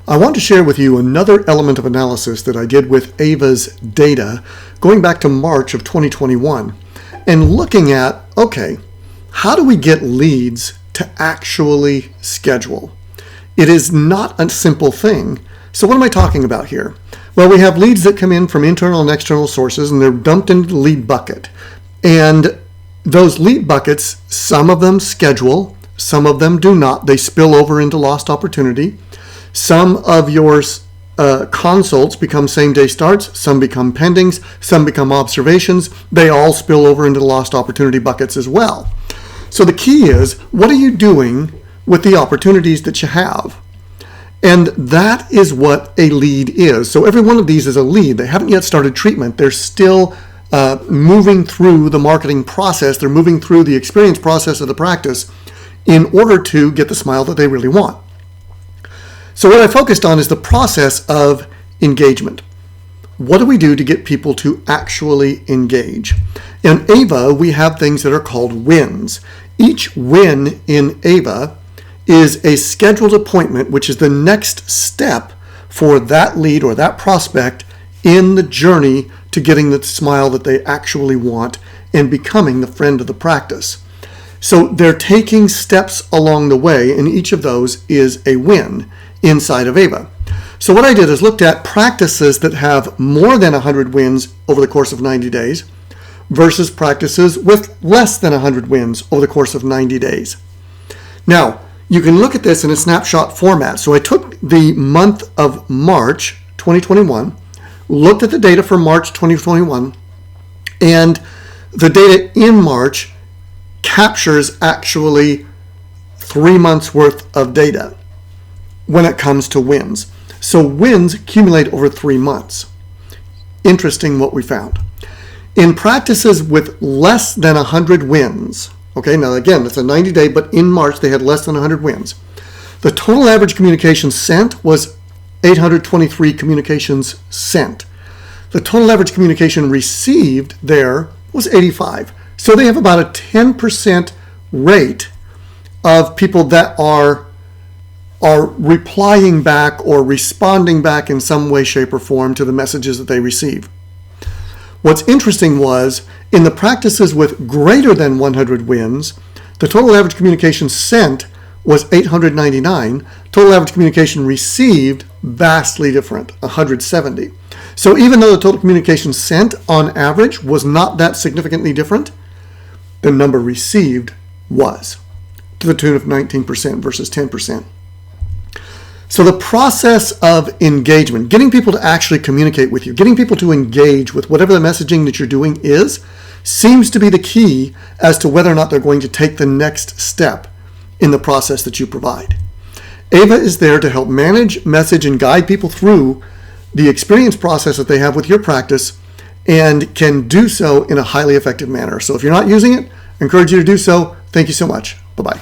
I want to share with you another element of analysis that I did with Ava's data going back to March of 2021 and looking at, okay, how do we get leads to actually schedule? It is not a simple thing. So what am I talking about here? Well, we have leads that come in from internal and external sources and they're dumped into the lead bucket. And those lead buckets, some of them schedule, some of them do not. They spill over into lost opportunity. Some of your consults become same-day starts, some become pendings, some become observations. They all spill over into the lost opportunity buckets as well. So the key is, what are you doing with the opportunities that you have? And that is what a lead is. So every one of these is a lead. They haven't yet started treatment. They're still moving through the marketing process. They're moving through the experience process of the practice in order to get the smile that they really want. So what I focused on is the process of engagement. What do we do to get people to actually engage? In Ava, we have things that are called wins. Each win in Ava is a scheduled appointment, which is the next step for that lead or that prospect in the journey to getting the smile that they actually want and becoming the friend of the practice. So they're taking steps along the way, and each of those is a win inside of Ava. So what I did is looked at practices that have more than 100 wins over the course of 90 days versus practices with less than 100 wins over the course of 90 days. Now, you can look at this in a snapshot format. So I took the month of March 2021, looked at the data for March 2021, and the data in March captures actually 3 months worth of data when it comes to wins. So wins accumulate over 3 months. Interesting what we found. In practices with less than 100 wins, okay, now again, it's a 90-day, but in March they had less than 100 wins. The total average communications sent was 823 communications sent. The total average communication received there was 85. So they have about a 10% rate of people that are replying back or responding back in some way, shape, or form to the messages that they receive. What's interesting was, in the practices with greater than 100 wins, the total average communication sent was 899. Total average communication received, vastly different, 170. So even though the total communication sent on average was not that significantly different, the number received was, to the tune of 19% versus 10%. So the process of engagement, getting people to actually communicate with you, getting people to engage with whatever the messaging that you're doing is, seems to be the key as to whether or not they're going to take the next step in the process that you provide. Ava is there to help manage, message, and guide people through the experience process that they have with your practice and can do so in a highly effective manner. So if you're not using it, I encourage you to do so. Thank you so much. Bye-bye.